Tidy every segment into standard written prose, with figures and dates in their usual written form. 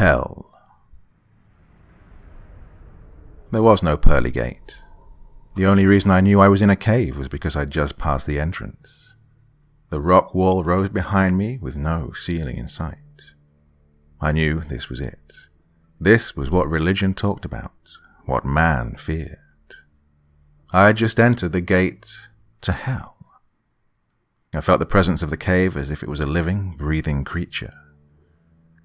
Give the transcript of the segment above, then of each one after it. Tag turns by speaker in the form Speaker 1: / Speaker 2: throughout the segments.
Speaker 1: Hell. There was no pearly gate. The only reason I knew I was in a cave was because I'd just passed the entrance. The rock wall rose behind me with no ceiling in sight. I knew this was it. This was what religion talked about, what man feared. I had just entered the gate to hell. I felt the presence of the cave as if it was a living, breathing creature.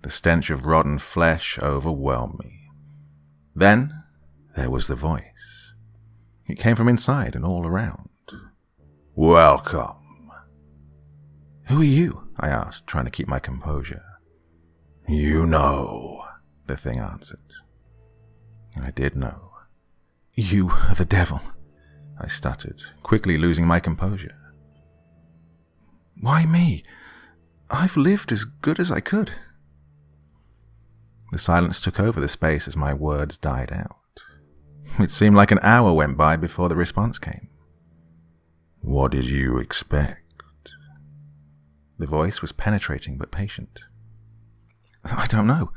Speaker 1: The stench of rotten flesh overwhelmed me. Then there was the voice. It came from inside and all around. "Welcome." "Who are you?" I asked, trying to keep my composure. "You know," the thing answered. I did know. "You are the devil," I stuttered, quickly losing my composure. "Why me? I've lived as good as I could." The silence took over the space as my words died out. It seemed like an hour went by before the response came. "What did you expect?" The voice was penetrating but patient. "I don't know.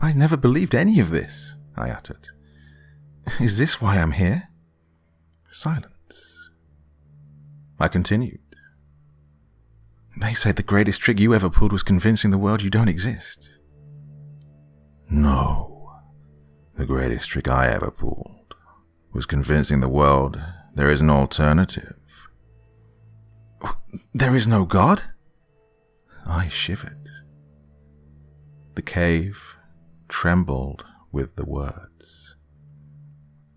Speaker 1: I never believed any of this," I uttered. "Is this why I'm here?" Silence. I continued. "They said the greatest trick you ever pulled was convincing the world you don't exist." "No. The greatest trick I ever pulled was convincing the world there is an alternative." "There is no God?" I shivered. The cave trembled with the words,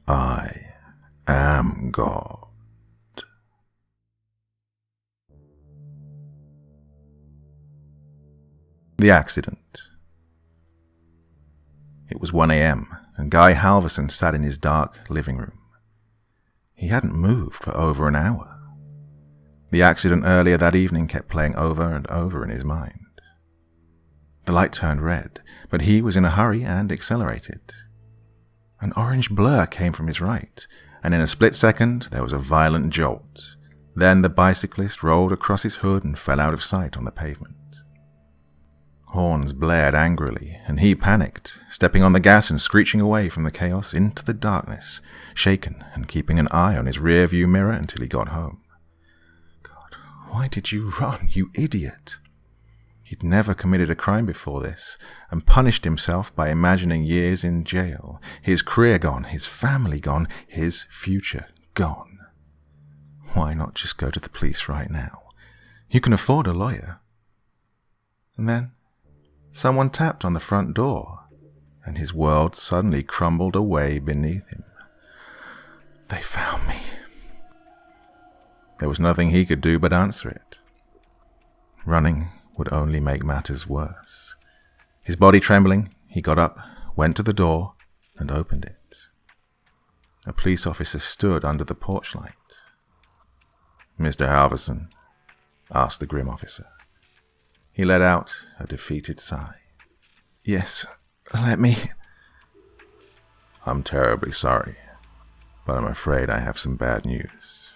Speaker 1: "I am God." The accident. It was 1 a.m., and Guy Halverson sat in his dark living room. He hadn't moved for over an hour. The accident earlier that evening kept playing over and over in his mind. The light turned red, but he was in a hurry and accelerated. An orange blur came from his right, and in a split second there was a violent jolt. Then the bicyclist rolled across his hood and fell out of sight on the pavement. Horns blared angrily, and he panicked, stepping on the gas and screeching away from the chaos into the darkness, shaken and keeping an eye on his rear-view mirror until he got home. God, why did you run, you idiot? He'd never committed a crime before this, and punished himself by imagining years in jail, his career gone, his family gone, his future gone. Why not just go to the police right now? You can afford a lawyer. And then someone tapped on the front door, and his world suddenly crumbled away beneath him. They found me. There was nothing he could do but answer it. Running would only make matters worse. His body trembling, he got up, went to the door, and opened it. A police officer stood under the porch light. "Mr. Halverson?" asked the grim officer. He let out a defeated sigh. "Yes, let me..." "I'm terribly sorry, but I'm afraid I have some bad news.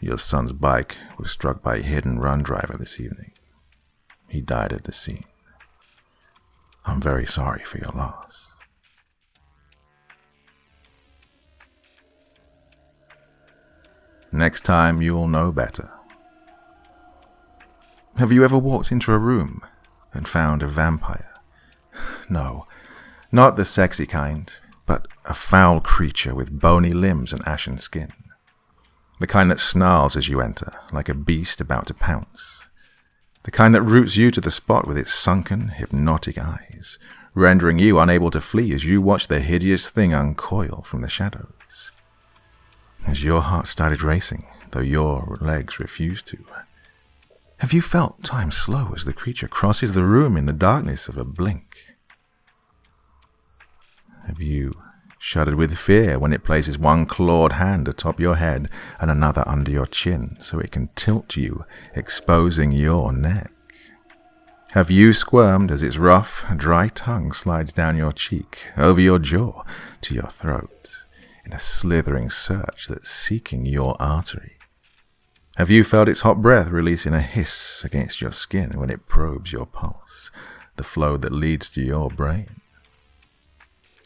Speaker 1: Your son's bike was struck by a hit-and-run driver this evening. He died at the scene. I'm very sorry for your loss." Next time you'll know better. Have you ever walked into a room and found a vampire? No, not the sexy kind, but a foul creature with bony limbs and ashen skin. The kind that snarls as you enter, like a beast about to pounce. The kind that roots you to the spot with its sunken, hypnotic eyes, rendering you unable to flee as you watch the hideous thing uncoil from the shadows. As your heart started racing, though your legs refused to, have you felt time slow as the creature crosses the room in the darkness of a blink? Have you shuddered with fear when it places one clawed hand atop your head and another under your chin so it can tilt you, exposing your neck? Have you squirmed as its rough, dry tongue slides down your cheek, over your jaw, to your throat, in a slithering search that's seeking your artery? Have you felt its hot breath releasing a hiss against your skin when it probes your pulse, the flow that leads to your brain.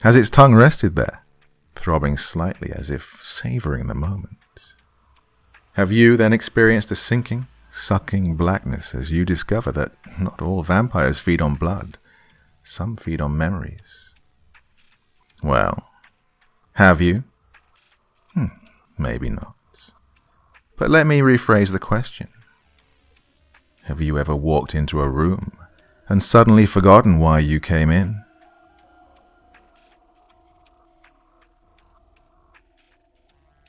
Speaker 1: Has its tongue rested there, throbbing slightly as if savouring the moment? Have you then experienced a sinking, sucking blackness as you discover that not all vampires feed on blood, some feed on memories? Well, have you? Maybe not. But let me rephrase the question. Have you ever walked into a room and suddenly forgotten why you came in?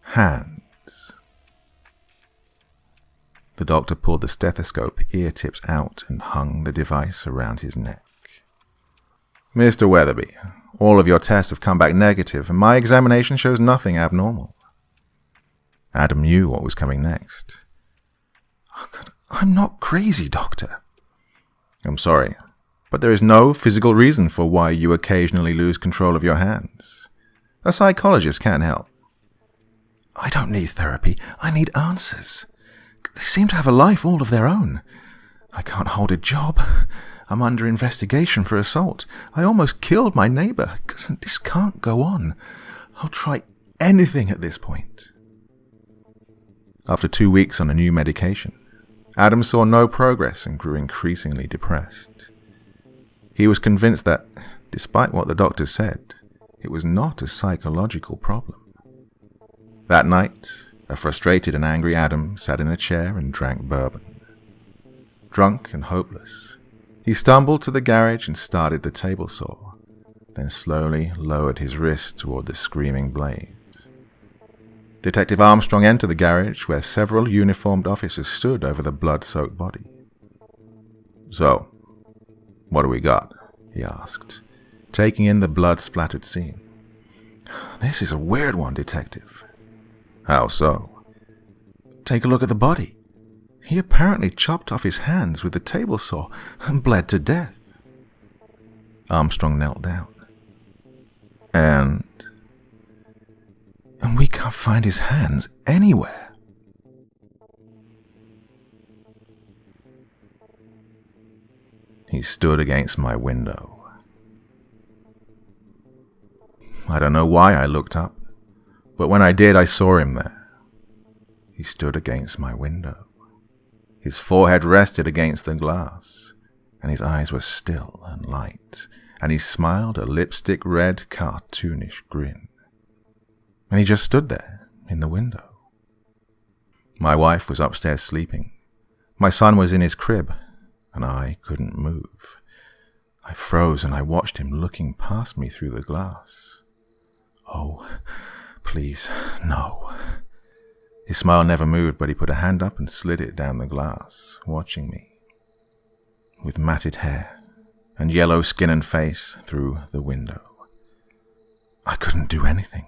Speaker 1: Hands. The doctor pulled the stethoscope ear tips out and hung the device around his neck. Mr. Weatherby, all of your tests have come back negative, and my examination shows nothing abnormal. Adam knew what was coming next. Oh God, I'm not crazy, Doctor. I'm sorry, but there is no physical reason for why you occasionally lose control of your hands. A psychologist can't help. I don't need therapy. I need answers. They seem to have a life all of their own. I can't hold a job. I'm under investigation for assault. I almost killed my neighbor. This can't go on. I'll try anything at this point. After 2 weeks on a new medication, Adam saw no progress and grew increasingly depressed. He was convinced that, despite what the doctors said, it was not a psychological problem. That night, a frustrated and angry Adam sat in a chair and drank bourbon. Drunk and hopeless, he stumbled to the garage and started the table saw, then slowly lowered his wrist toward the screaming blade. Detective Armstrong entered the garage where several uniformed officers stood over the blood-soaked body. So, what do we got? He asked, taking in the blood-splattered scene. This is a weird one, Detective. How so? Take a look at the body. He apparently chopped off his hands with the table saw and bled to death. Armstrong knelt down. And we can't find his hands anywhere. He stood against my window. I don't know why I looked up, but when I did, I saw him there. He stood against my window. His forehead rested against the glass, and his eyes were still and light, and he smiled a lipstick-red, cartoonish grin. And he just stood there, in the window. My wife was upstairs sleeping. My son was in his crib, and I couldn't move. I froze, and I watched him looking past me through the glass. Oh, please, no. His smile never moved, but he put a hand up and slid it down the glass, watching me. With matted hair and yellow skin and face through the window. I couldn't do anything.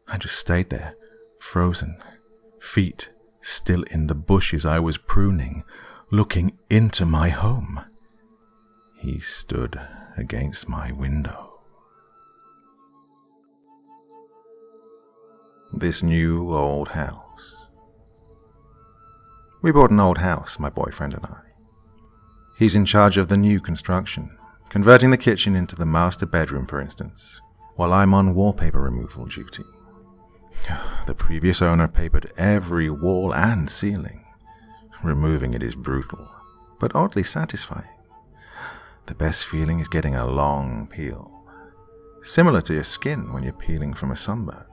Speaker 1: I just stayed there, frozen, feet still in the bushes I was pruning, looking into my home. He stood against my window. This new old house. We bought an old house, my boyfriend and I. He's in charge of the new construction, converting the kitchen into the master bedroom, for instance, while I'm on wallpaper removal duty. The previous owner papered every wall and ceiling. Removing it is brutal, but oddly satisfying. The best feeling is getting a long peel, similar to your skin when you're peeling from a sunburn.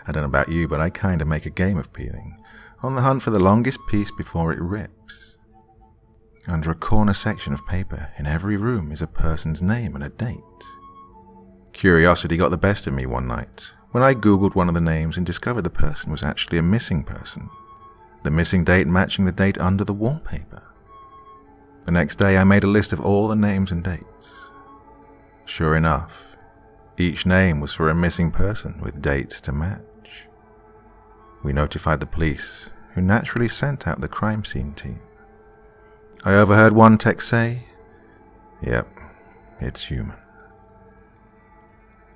Speaker 1: I don't know about you, but I kind of make a game of peeling, on the hunt for the longest piece before it rips. Under a corner section of paper in every room is a person's name and a date. Curiosity got the best of me one night when I googled one of the names and discovered the person was actually a missing person, the missing date matching the date under the wallpaper. The next day I made a list of all the names and dates. Sure enough, each name was for a missing person with dates to match. We notified the police, who naturally sent out the crime scene team. I overheard one tech say, "Yep, it's human."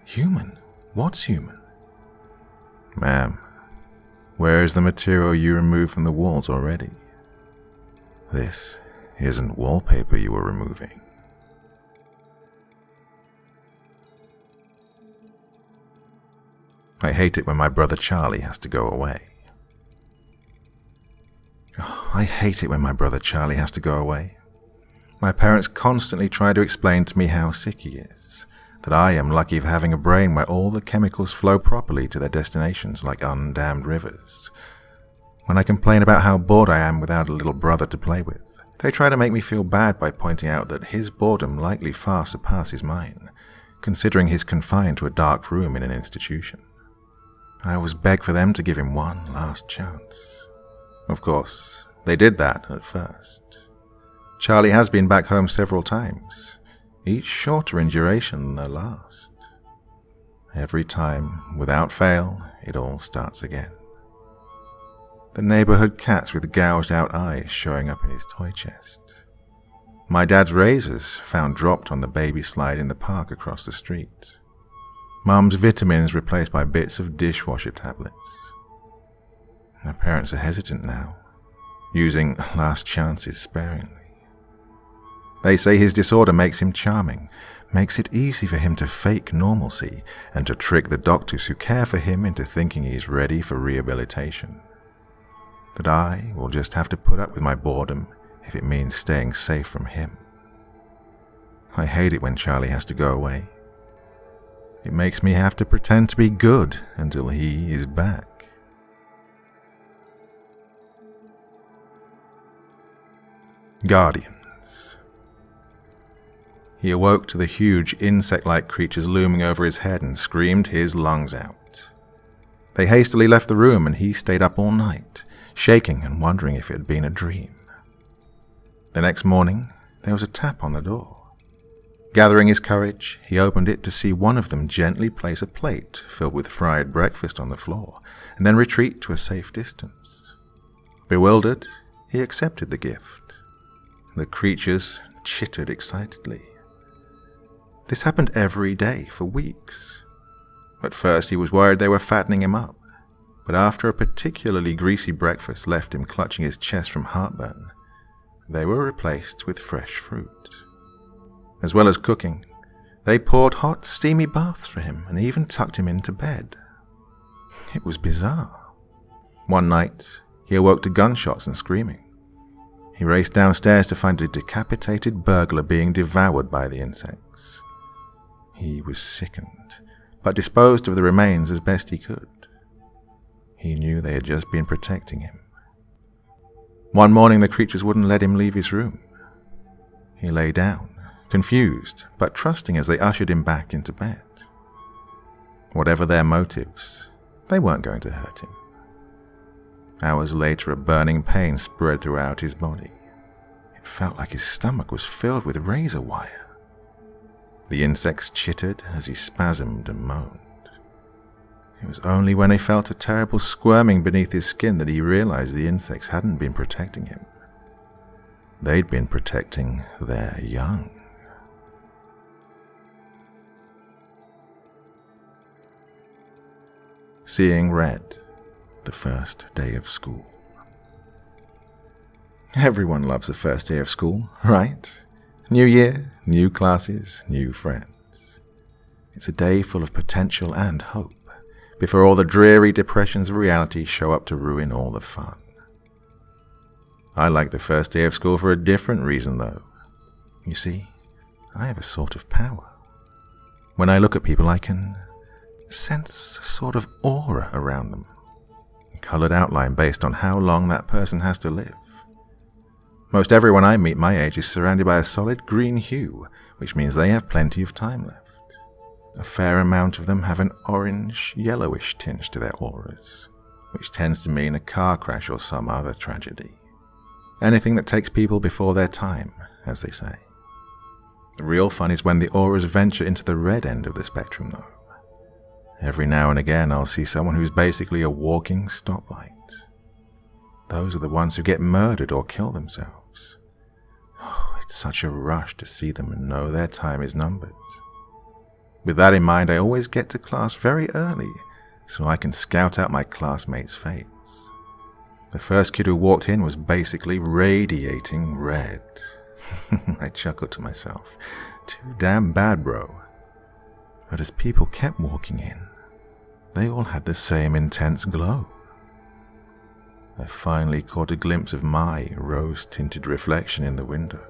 Speaker 1: Human? What's human? Ma'am, where is the material you removed from the walls already? This isn't wallpaper you were removing. I hate it when my brother Charlie has to go away. I hate it when my brother Charlie has to go away. My parents constantly try to explain to me how sick he is, that I am lucky for having a brain where all the chemicals flow properly to their destinations like undammed rivers. When I complain about how bored I am without a little brother to play with, they try to make me feel bad by pointing out that his boredom likely far surpasses mine, considering he's confined to a dark room in an institution. I always beg for them to give him one last chance. Of course, they did that at first. Charlie has been back home several times, each shorter in duration than the last. Every time, without fail, it all starts again. The neighborhood cats with gouged out eyes showing up in his toy chest. My dad's razors found dropped on the baby slide in the park across the street. Mum's vitamins replaced by bits of dishwasher tablets. My parents are hesitant now, using last chances sparingly. They say his disorder makes him charming, makes it easy for him to fake normalcy and to trick the doctors who care for him into thinking he's ready for rehabilitation. That I will just have to put up with my boredom if it means staying safe from him. I hate it when Charlie has to go away. It makes me have to pretend to be good until he is back. Guardians. He awoke to the huge insect-like creatures looming over his head and screamed his lungs out. They hastily left the room and he stayed up all night, shaking and wondering if it had been a dream. The next morning, there was a tap on the door. Gathering his courage, he opened it to see one of them gently place a plate filled with fried breakfast on the floor, and then retreat to a safe distance. Bewildered, he accepted the gift. The creatures chittered excitedly. This happened every day for weeks. At first he was worried they were fattening him up, but after a particularly greasy breakfast left him clutching his chest from heartburn, they were replaced with fresh fruit. As well as cooking, they poured hot, steamy baths for him and even tucked him into bed. It was bizarre. One night, he awoke to gunshots and screaming. He raced downstairs to find a decapitated burglar being devoured by the insects. He was sickened, but disposed of the remains as best he could. He knew they had just been protecting him. One morning, the creatures wouldn't let him leave his room. He lay down, confused, but trusting as they ushered him back into bed. Whatever their motives, they weren't going to hurt him. Hours later, a burning pain spread throughout his body. It felt like his stomach was filled with razor wire. The insects chittered as he spasmed and moaned. It was only when he felt a terrible squirming beneath his skin that he realized the insects hadn't been protecting him. They'd been protecting their young. Seeing red, the first day of school. Everyone loves the first day of school, right? New year, new classes, new friends. It's a day full of potential and hope, before all the dreary depressions of reality show up to ruin all the fun. I like the first day of school for a different reason, though. You see, I have a sort of power. When I look at people, I can sense a sort of aura around them, a colored outline based on how long that person has to live. Most everyone I meet my age is surrounded by a solid green hue, which means they have plenty of time left. A fair amount of them have an orange, yellowish tinge to their auras, which tends to mean a car crash or some other tragedy. Anything that takes people before their time, as they say. The real fun is when the auras venture into the red end of the spectrum, though. Every now and again I'll see someone who's basically a walking stoplight. Those are the ones who get murdered or kill themselves. Oh, it's such a rush to see them and know their time is numbered. With that in mind, I always get to class very early, so I can scout out my classmates' fates. The first kid who walked in was basically radiating red. I chuckled to myself. Too damn bad, bro. But as people kept walking in, they all had the same intense glow. I finally caught a glimpse of my rose-tinted reflection in the window,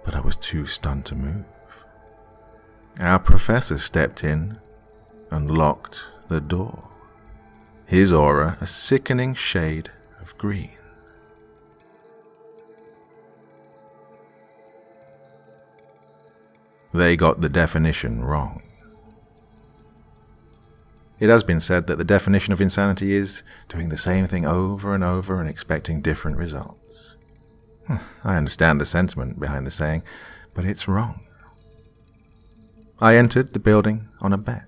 Speaker 1: but I was too stunned to move. Our professor stepped in and locked the door, his aura a sickening shade of green. They got the definition wrong. It has been said that the definition of insanity is doing the same thing over and over and expecting different results. I understand the sentiment behind the saying, but it's wrong. I entered the building on a bet.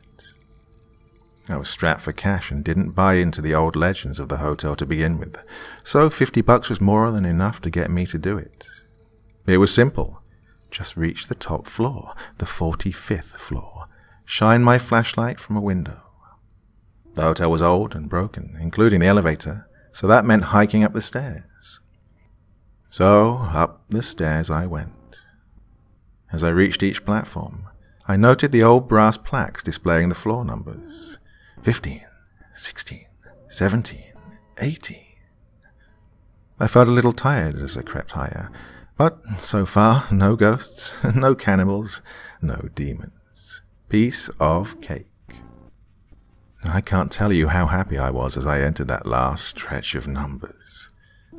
Speaker 1: I was strapped for cash and didn't buy into the old legends of the hotel to begin with, so $50 was more than enough to get me to do it. It was simple. Just reach the top floor, the 45th floor, shine my flashlight from a window. The hotel was old and broken, including the elevator, so that meant hiking up the stairs. So up the stairs I went. As I reached each platform, I noted the old brass plaques displaying the floor numbers. 15, 16, 17, 18. I felt a little tired as I crept higher, but so far, no ghosts, no cannibals, no demons. Piece of cake. I can't tell you how happy I was as I entered that last stretch of numbers.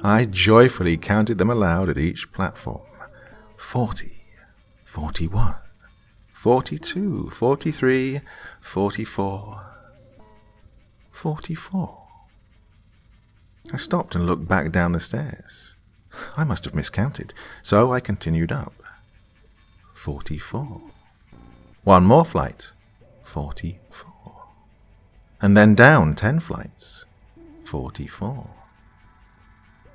Speaker 1: I joyfully counted them aloud at each platform. 40, 41, 42, 43, 44, 44. I stopped and looked back down the stairs. I must have miscounted, so I continued up. 44. One more flight. 44. And then down 10 flights. 44.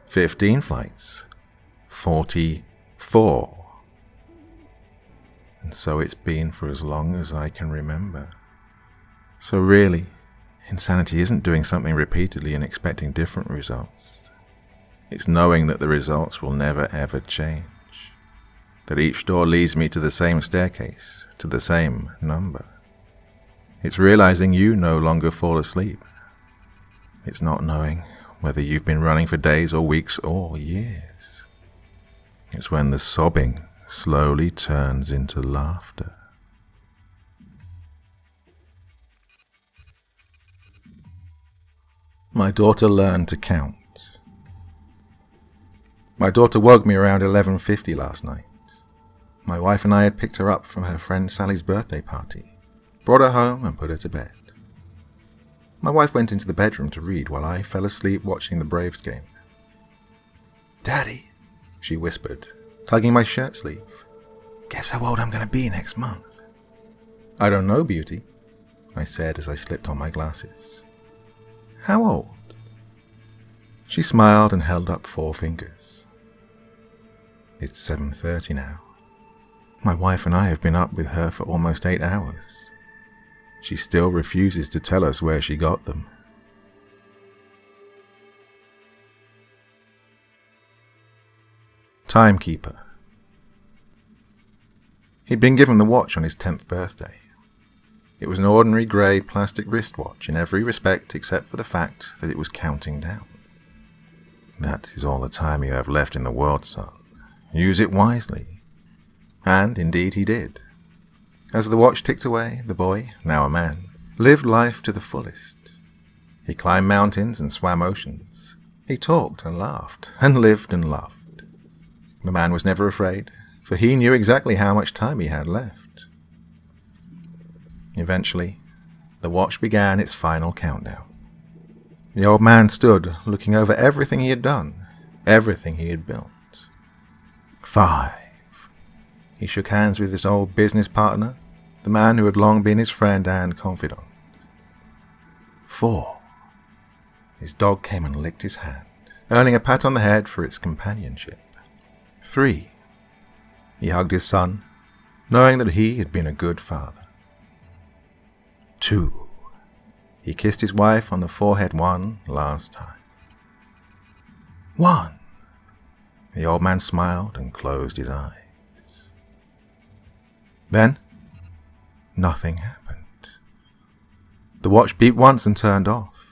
Speaker 1: 15 flights. 44. And so it's been for as long as I can remember. So really, insanity isn't doing something repeatedly and expecting different results. It's knowing that the results will never ever change. That each door leads me to the same staircase, to the same number. It's realizing you no longer fall asleep. It's not knowing whether you've been running for days or weeks or years. It's when the sobbing slowly turns into laughter. My daughter learned to count. My daughter woke me around 11:50 last night. My wife and I had picked her up from her friend Sally's birthday party, brought her home and put her to bed. My wife went into the bedroom to read while I fell asleep watching the Braves game. "Daddy," she whispered, tugging my shirt sleeve. "Guess how old I'm going to be next month?" "I don't know, beauty," I said as I slipped on my glasses. "How old?" She smiled and held up 4 fingers. It's 7:30 now. My wife and I have been up with her for almost 8 hours. She still refuses to tell us where she got them. Timekeeper. He'd been given the watch on his 10th birthday. It was an ordinary grey plastic wristwatch in every respect except for the fact that it was counting down. That is all the time you have left in the world, son. Use it wisely. And indeed he did. As the watch ticked away, the boy, now a man, lived life to the fullest. He climbed mountains and swam oceans. He talked and laughed and lived and loved. The man was never afraid, for he knew exactly how much time he had left. Eventually, the watch began its final countdown. The old man stood, looking over everything he had done, everything he had built. 5. He shook hands with his old business partner, the man who had long been his friend and confidant. 4. His dog came and licked his hand, earning a pat on the head for its companionship. 3. He hugged his son, knowing that he had been a good father. 2. He kissed his wife on the forehead one last time. 1. The old man smiled and closed his eyes. Then, nothing happened. The watch beeped once and turned off.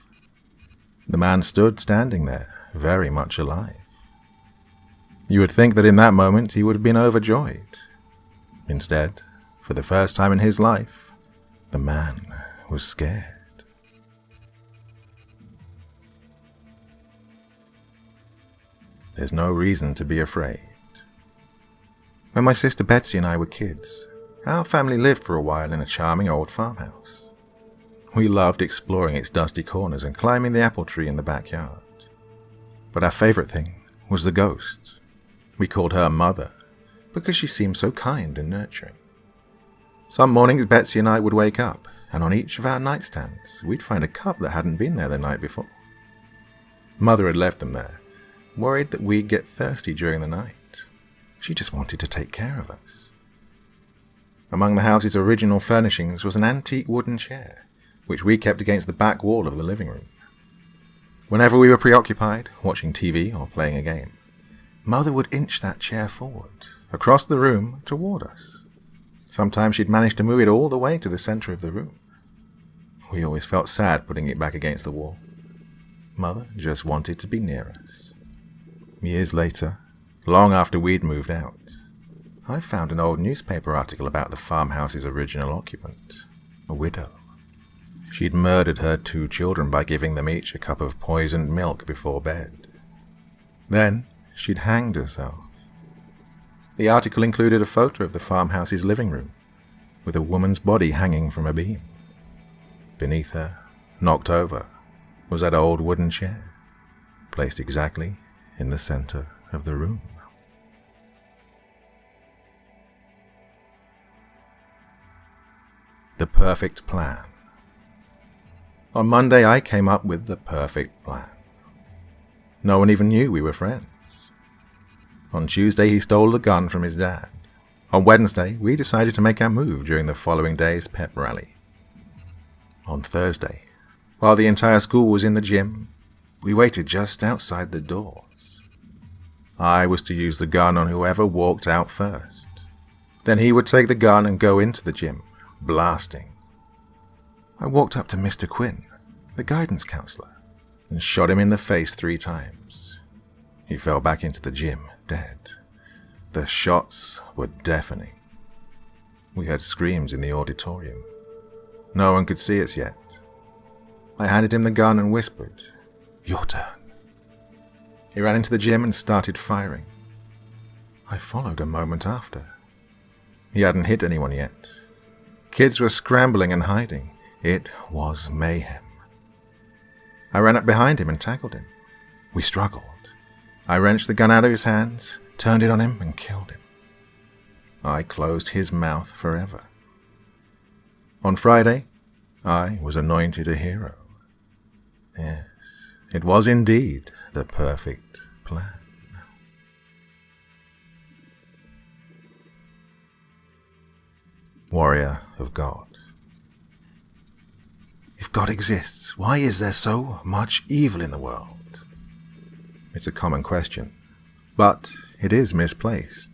Speaker 1: The man stood standing there, very much alive. You would think that in that moment he would have been overjoyed. Instead, for the first time in his life, the man was scared. There's no reason to be afraid. When my sister Betsy and I were kids, our family lived for a while in a charming old farmhouse. We loved exploring its dusty corners and climbing the apple tree in the backyard. But our favorite thing was the ghost. We called her Mother because she seemed so kind and nurturing. Some mornings Betsy and I would wake up, and on each of our nightstands we'd find a cup that hadn't been there the night before. Mother had left them there, worried that we'd get thirsty during the night. She just wanted to take care of us. Among the house's original furnishings was an antique wooden chair, which we kept against the back wall of the living room. Whenever we were preoccupied, watching TV or playing a game, Mother would inch that chair forward, across the room, toward us. Sometimes she'd manage to move it all the way to the center of the room. We always felt sad putting it back against the wall. Mother just wanted to be near us. Years later, long after we'd moved out, I found an old newspaper article about the farmhouse's original occupant, a widow. She'd murdered her 2 children by giving them each a cup of poisoned milk before bed. Then, she'd hanged herself. The article included a photo of the farmhouse's living room, with a woman's body hanging from a beam. Beneath her, knocked over, was that old wooden chair, placed exactly in the center of the room. The perfect plan. On Monday, I came up with the perfect plan. No one even knew we were friends. On Tuesday, he stole the gun from his dad. On Wednesday, we decided to make our move during the following day's pep rally. On Thursday, while the entire school was in the gym, we waited just outside the doors. I was to use the gun on whoever walked out first. Then he would take the gun and go into the gym, blasting. I walked up to Mr. Quinn, the guidance counselor, and shot him in the face 3 times. He fell back into the gym, dead. The shots were deafening. We heard screams in the auditorium. No one could see us yet. I handed him the gun and whispered, "Your turn." He ran into the gym and started firing. I followed a moment after. He hadn't hit anyone yet. Kids were scrambling and hiding. It was mayhem. I ran up behind him and tackled him. We struggled. I wrenched the gun out of his hands, turned it on him, and killed him. I closed his mouth forever. On Friday, I was anointed a hero. Yes, it was indeed the perfect plan. Warrior of God. If God exists, why is there so much evil in the world? It's a common question, but it is misplaced.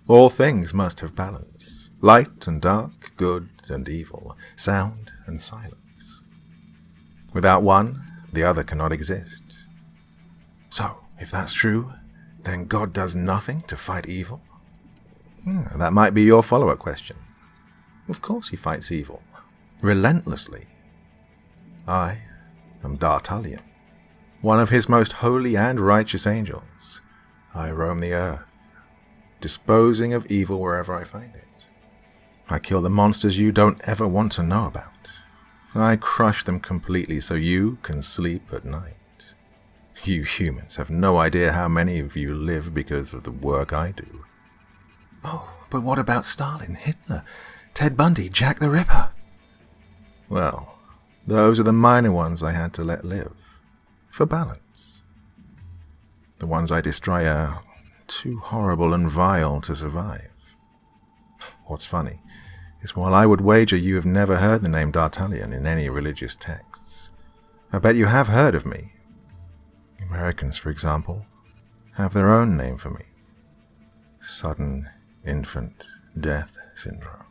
Speaker 1: All things must have balance, light and dark, good and evil, sound and silence. Without one, the other cannot exist. So, if that's true, then God does nothing to fight evil? That might be your follow-up question. Of course he fights evil, relentlessly. I am D'Artagnan, one of his most holy and righteous angels. I roam the earth, disposing of evil wherever I find it. I kill the monsters you don't ever want to know about. I crush them completely so you can sleep at night. You humans have no idea how many of you live because of the work I do. Oh, but what about Stalin, Hitler, Ted Bundy, Jack the Ripper? Well, those are the minor ones I had to let live, for balance. The ones I destroy are too horrible and vile to survive. What's funny is while I would wager you have never heard the name D'Artagnan in any religious texts, I bet you have heard of me. Americans, for example, have their own name for me. Sudden infant death syndrome.